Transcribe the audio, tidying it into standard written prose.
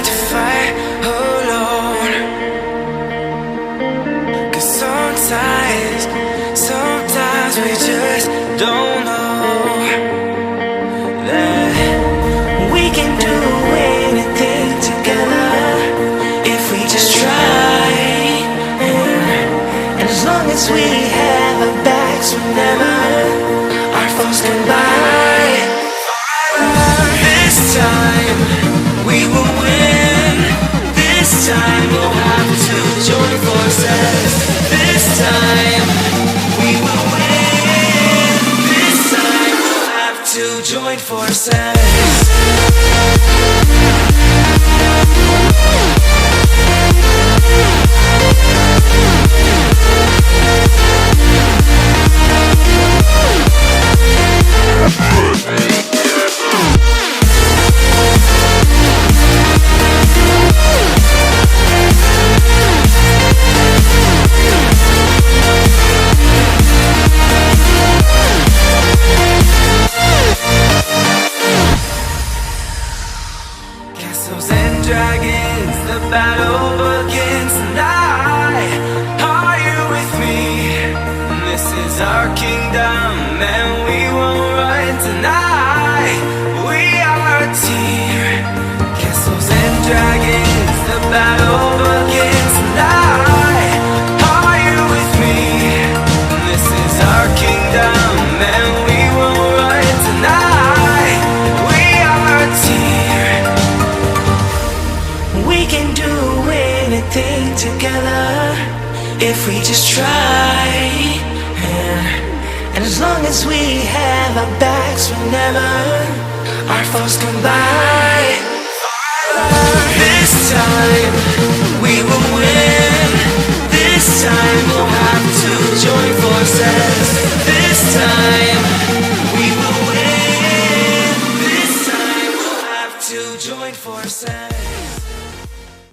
to fight alone. 'Cause sometimes we just don't know that we can do anything together if we just try. And as long as we have our backs whenever our foes collide, this time we will win. This time we'll have to join forces. This time we will win. This time we'll have to join forces. Castles and dragons, the battle begins tonight. Are you with me? This is our kingdom and we won't run tonight. We are a team. Castles and dragons, the battle begins tonight. Are you with me? This is our kingdom and we won't run tonight. We are a team. We can do anything together if we just try. And as long as we have our backs whenever our foes come by.